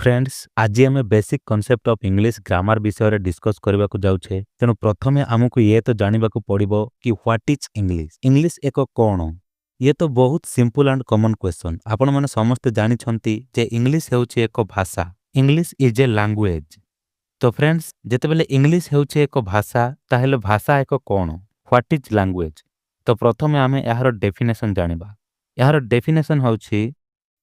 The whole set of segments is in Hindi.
फ्रेंड्स आज आम basic concept of English grammar विषय डिस्कस करने को जाऊे तेणु प्रथमे आमको ये तो जानवा पड़ो कि व्हाट इज इंग्लिश इंग्लिश एक कौन ये तो बहुत सिंपल एंड कॉमन क्वेश्चन आपण मैंने समस्ते जानी जे इंग्लिश होची एक भाषा इंग्लिश इज ए लैंग्वेज। तो फ्रेंड्स जितेबाला इंग्लिश होची एक भाषा ताहेले भाषा एक कौन व्हाट इज लैंग्वेज। तो प्रथमे आम यार डेफिनेशन जानिबा। यार डेफिनेशन होची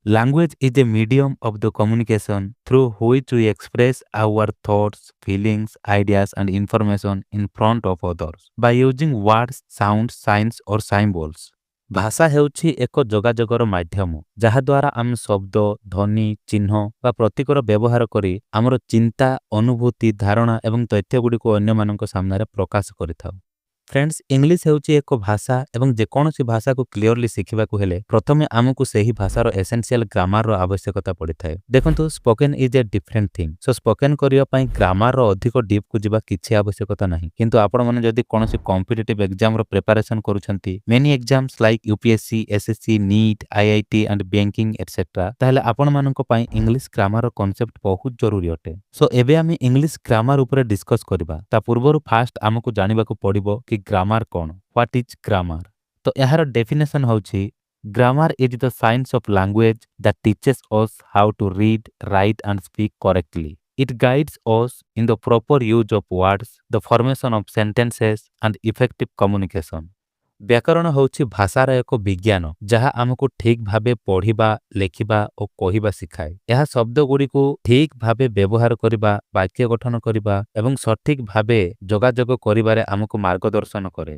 language is a medium of the communication through which we express our thoughts, feelings, ideas and information in front of others by using words, sounds, signs or symbols। भाषा ହେଉଛି ଏକ ଯୋଗାଯୋଗର ମାଧ୍ୟମ ଯାହା ଦ୍ୱାରା ଆମେ ଶବ୍ଦ, ଧ୍ୱନି, ଚିହ୍ନ ବା ପ୍ରତୀକର ବ୍ୟବହାର କରି ଆମର ଚିନ୍ତା, ଅନୁଭୂତି, ଧାରଣା ଏବଂ ତଥ୍ୟଗୁଡ଼ିକୁ ଅନ୍ୟମାନଙ୍କ ସାମ୍ନାରେ ପ୍ରକାଶ କରିଥାଉ। फ्रेंड्स इंग्लिश होची एक भाषा एवं जेकोसी भाषा को क्लीयरली शिखिबाकू हेले प्रथमे आमको सही भाषार एसेंशियल ग्रामर रो आवश्यकता पड़ी थाए। देखंतु spoken is a different thing. So spoken करिया पई ग्रामर रो अधिक डीप को जिबा किछि आवश्यकता नाही, किंतु आपण माने जदी कोनोसी कॉम्पिटिटिव एग्जाम रो प्रिपरेशन करूछंती many exams like UPSC, SSC, NEET, IIT and banking etcetera ताहले आपण मानको पई इंग्लिश ग्रामर रो कांसेप्ट बहुत जरूरी अटे। सो एबे आमी इंग्लिश ग्रामर ऊपर डिस्कस करबा। ता पूर्वरु फास्ट आमको जानिबाकू पड़िबो कि ग्रामर कौन व्हाट इज ग्रामर। तो यार डेफिनेशन होची grammar is the science of language that teaches us how to read, write and speak correctly. It guides us in the proper use of words, the formation of sentences and effective communication. व्याकरण होची भाषार एक विज्ञान जहाँ आमको ठीक भावे पढ़िबा, लेखिबा और कहिबा सिखाए। यह शब्द गुड़ी को ठीक भावे व्यवहार करिबा, वाक्य गठन करिबा एवं सठिक भावे जोगाजोग करिबारे आमको मार्गदर्शन करे।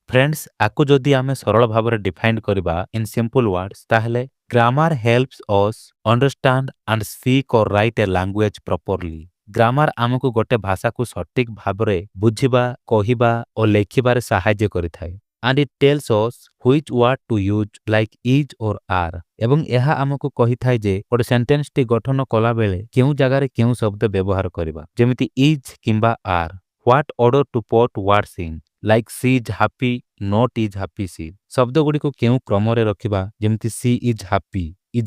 फ्रेंड्स आकु जदि आमे सरल भाव डिफाइन करिबा इन सिंपल वर्ड्स ताहले grammar helps us understand and speak और write a language properly. Grammar आमको गोटे भाषा को सठिक भाव बुझिबा, कहिबा और लेखिबारे सहायता करिथाए। and it tells us which word to use like is or are। एवं यह आमको कही थाए जे गोटे सेंटेंस टी गठन कला बेले केउ जगार केउ शब्द व्यवहार करिबा जेमिति इज किंबा are. What order to put words in like she is happy, not is happy she. शब्द गुडी को केउ क्रम रे रखिबा जेमिति सी इज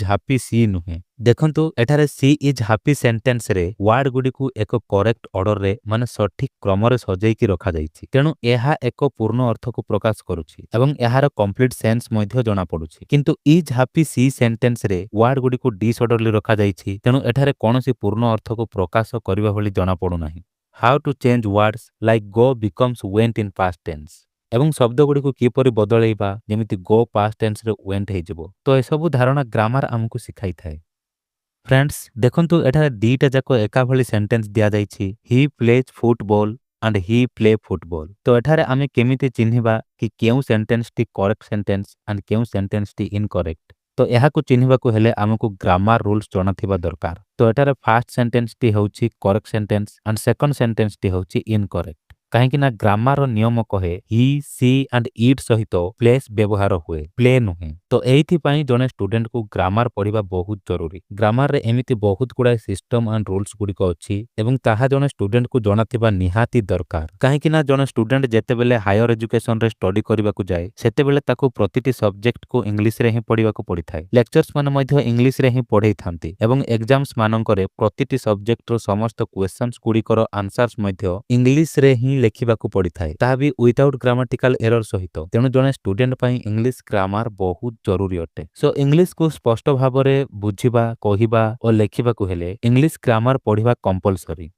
हैप्पी सी नुहे। देखंतु एठारे सी इज हैप्पी सेंटेंस रे वर्ड गुडी को एक करेक्ट ऑर्डर रे माने सठिक क्रम रे सजाई की रखा जाईछि, तेणु एहा एक पूर्ण अर्थ को प्रकाश करूछि एवं एहार कंप्लीट सेंस मध्य जणा पडुछि। किंतु इज हैप्पी सी सेंटेंस रे वर्ड गुडी को डिसऑर्डरली रखा जाईछि, तेणु एठारे कोनोसी पूर्ण अर्थ को प्रकाश करिबा भली जणा पडु नाही। How to change words like go becomes went in past tense एवं शब्द गुडी को किपरि बदलैबा जेमिति गो पास्ट टेंस रे वेंट हेजिबो। तो ए सब धारणा ग्रामर आमको सिखाई थाए। फ्रेंड्स देखंतु एठारे दीटा जाको एका भली सेंटेंस दिया जाईछि he plays football and he play football. तो एठारे आमे केमिति चिन्हिबा कि केउ सेंटेंस टी करेक्ट सेंटेंस एंड केउ सेंटेंस टी इनकरेक्ट। तो यह को चिन्हिबा को हेले आमको ग्रामर रूल्स जणा थिबा दरकार। तो एठारे फर्स्ट सेंटेंस टी होछि correct sentence and second sentence टी होछि इनकरेक्ट। कहीं ना ग्रामर नियम कहे ही, सी एंड इट सहित प्लेस व्यवहार हुए, प्ले नुहे। तो एथि पई जने स्टूडेंट को ग्रामर पढ़िबा बहुत जरूरी। ग्रामर रे एमिति बहुत गुडा सिस्टम एंड रूल्स गुडी को अछि एवं ताहा जने स्टूडेंट को जणा थिबा निहाती दरकार। कहीं ना जने स्टूडेंट जेतेबेले हायर एजुकेशन रे स्टडी करबा को जाए सेतेबेले ताको प्रतिटी सब्जेक्ट को इंग्लिश रे ही पढ़िबा को पड़ी थाए। लेक्चर्स माने मध्य इंग्लिश रे ही पढ़ाई थांती एवं एग्जाम्स मानकरे प्रतिटी सब्जेक्ट रो समस्त क्वेश्चंस गुडी कर आंसर्स मध्य इंग्लिश रे ही लेखिबाकू पड़ी थाए, ताहा भी विदाउट ग्रामेटिकल एरर सहित। तेणु जने स्टूडेंट पई इंग्लिश ग्रामर बहुत जरूरी अटे। सो इंग्लिश को स्पष्ट भाव में बुझिबा, कहिबा और लेखिबाकू हेले इंग्लिश ग्रामर पढ़िबा कंपलसरी।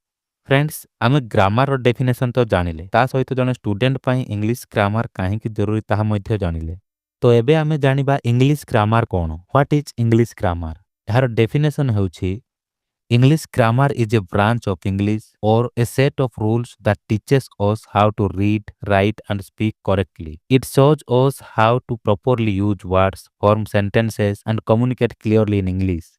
फ्रेंड्स आमे ग्रामर डेफिनेशन तो जानिले, ता सहित जने स्टूडेंट पई इंग्लिश ग्रामर काहे जरूरी ताहा मध्य जानिले। तो एबे आमे जानिबा इंग्लिश ग्रामर कोन व्हाट इज इंग्लिश ग्रामर। यार डेफिनेशन होछि English grammar is a branch of English or a set of rules that teaches us how to read, write and speak correctly. It shows us how to properly use words, form sentences and communicate clearly in English.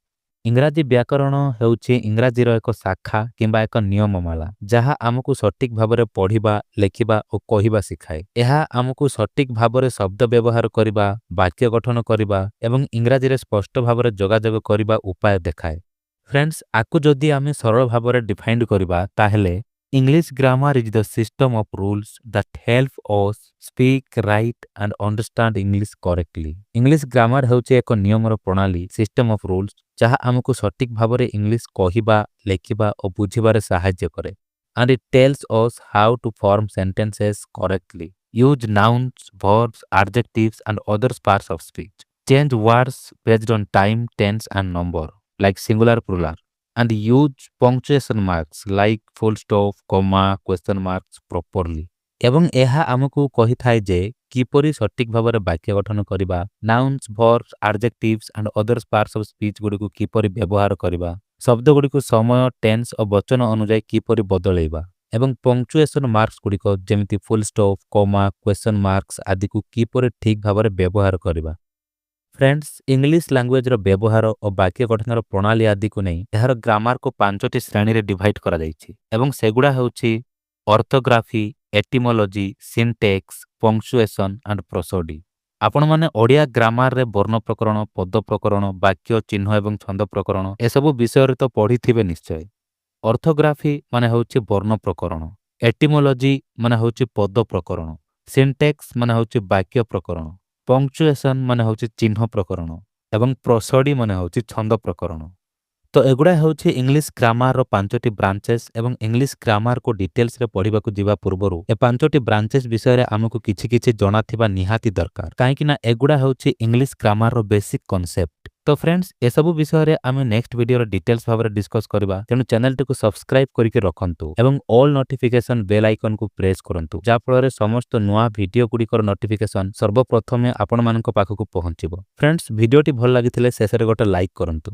इंग्राजी व्याकरण हेउछि इंग्राजीर एक शाखा किंबा एक नियममाला जहाँ आमको सठिक भाव पढ़िबा, लेखिबा और कहिबा सिखाए। यह आमको सठिक भाव शब्द व्यवहार करिबा, वाक्य गठन करिबा एवं इंग्राजी स्पष्ट भाव जोगाजोग करिबा उपाय देखाए। फ्रेंड्स आकु जदि आमे सरल भाव में डिफाइन करिबा ताहेले English grammar is the system of rules that help us speak, write and understand English correctly. English grammar हेउचे एक नियमर प्रणाली, सिस्टम ऑफ रूल्स ଯାହା ଆମକୁ ସଠିକ ଭାବରେ ଇଂଲିଶ କହିବା, ଲେଖିବା ଓ ବୁଝିବାରେ ସାହାଯ୍ୟ କରେ। And it tells us how to form sentences correctly, use nouns, verbs, adjectives, and other parts of speech, change words based on time, tense, and number, like singular, plural, and use punctuation marks like full stop, comma, question marks properly. ଏବଂ ଏହା ଆମକୁ କହିଥାଏ ଯେ କିପରି ସଠିକ ଭାବରେ ବାକ୍ୟ ଗଠନ କରିବା, nouns, verbs, adjectives and others parts of speech ଗୁଡ଼ିକୁ କିପରି ବ୍ୟବହାର କରିବା, ଶବ୍ଦଗୁଡ଼ିକୁ ସମୟ, ଟେନ୍ସ ଓ ବଚନ ଅନୁଯାୟୀ କିପରି ବଦଳେଇବା ଏବଂ ପଙ୍କ୍ଚୁଏସନ୍ ମାର୍କସ୍ ଗୁଡ଼ିକ ଯେମିତି ଫୁଲ୍ ଷ୍ଟପ୍, କମା, କ୍ୱେଶ୍ଚନ୍ ମାର୍କସ୍ ଆଦିକୁ କିପରି ଠିକ୍ ଭାବରେ ବ୍ୟବହାର କରିବା। ଫ୍ରେଣ୍ଡସ୍, ଇଂଲିଶ ଲାଙ୍ଗୁଏଜର ବ୍ୟବହାର ଓ ବାକ୍ୟ ଗଠନର ପ୍ରଣାଳୀ ଆଦିକୁ ନେଇ ଏହାର ଗ୍ରାମାରକୁ 5ଟି ଶ୍ରେଣୀରେ ଡିଭାଇଡ୍ କରାଯାଇଛି ଏବଂ ସେଗୁଡ଼ା ହେଉଛି ଅର୍ଥୋଗ୍ରାଫି, ଏଟିମୋଲୋଜି, ସିଣ୍ଟେକ୍ସ, ପଙ୍କ୍ଚୁଏସନ୍ ଆଣ୍ଡ ପ୍ରୋସୋଡି। ଆପଣମାନେ ଓଡ଼ିଆ ଗ୍ରାମାରରେ ବର୍ଣ୍ଣ ପ୍ରକରଣ, ପଦ ପ୍ରକରଣ, ବାକ୍ୟ, ଚିହ୍ନ ଏବଂ ଛନ୍ଦ ପ୍ରକରଣ ଏସବୁ ବିଷୟରେ ତ ପଢ଼ିଥିବେ ନିଶ୍ଚୟ। ଅର୍ଥୋଗ୍ରାଫି ମାନେ ହେଉଛି ବର୍ଣ୍ଣ ପ୍ରକରଣ, ଏଟିମୋଲୋଜି ମାନେ ହେଉଛି ପଦ ପ୍ରକରଣ, ସିଣ୍ଟେକ୍ସ ମାନେ ହେଉଛି ବାକ୍ୟ ପ୍ରକରଣ, ପଙ୍କ୍ଚୁଏସନ୍ ମାନେ ହେଉଛି ଚିହ୍ନ ପ୍ରକରଣ ଏବଂ ପ୍ରୋସୋଡି ମାନେ ହେଉଛି ଛନ୍ଦ ପ୍ରକରଣ। ତ ଏଗୁଡ଼ା ହେଉଛି ଇଂଲିଶ ଗ୍ରାମାରର 5ଟି ବ୍ରାଞ୍ଚେସ୍ ଏବଂ ଇଂଲିଶ ଗ୍ରାମାରକୁ ଡିଟେଲ୍ସରେ ପଢ଼ିବାକୁ ଯିବା ପୂର୍ବରୁ ଏ 5ଟି ବ୍ରାଞ୍ଚେସ୍ ବିଷୟରେ ଆମକୁ କିଛି କିଛି ଜଣାଥିବା ନିହାତି ଦରକାର, କାହିଁକିନା ଏଗୁଡ଼ା ହେଉଛି ଇଂଲିଶ ଗ୍ରାମାରର ବେସିକ୍ କନସେପ୍ଟ। ତ ଫ୍ରେଣ୍ଡସ୍, ଏସବୁ ବିଷୟରେ ଆମେ ନେକ୍ସଟ ଭିଡ଼ିଓରେ ଡିଟେଲ୍ସ ଭାବରେ ଡିସ୍କସ୍ କରିବା, ତେଣୁ ଚ୍ୟାନେଲଟିକୁ ସବସ୍କ୍ରାଇବ୍ କରିକି ରଖନ୍ତୁ ଏବଂ ଅଲ୍ ନୋଟିଫିକେସନ୍ ବେଲ୍ ଆଇକନ୍କୁ ପ୍ରେସ୍ କରନ୍ତୁ, ଯାହାଫଳରେ ସମସ୍ତ ନୂଆ ଭିଡ଼ିଓ ଗୁଡ଼ିକର ନୋଟିଫିକେସନ୍ ସର୍ବପ୍ରଥମେ ଆପଣମାନଙ୍କ ପାଖକୁ ପହଞ୍ଚିବ। ଫ୍ରେଣ୍ଡସ୍, ଭିଡ଼ିଓଟି ଭଲ ଲାଗିଥିଲେ ଶେଷରେ ଗୋଟେ ଲାଇକ୍ କରନ୍ତୁ।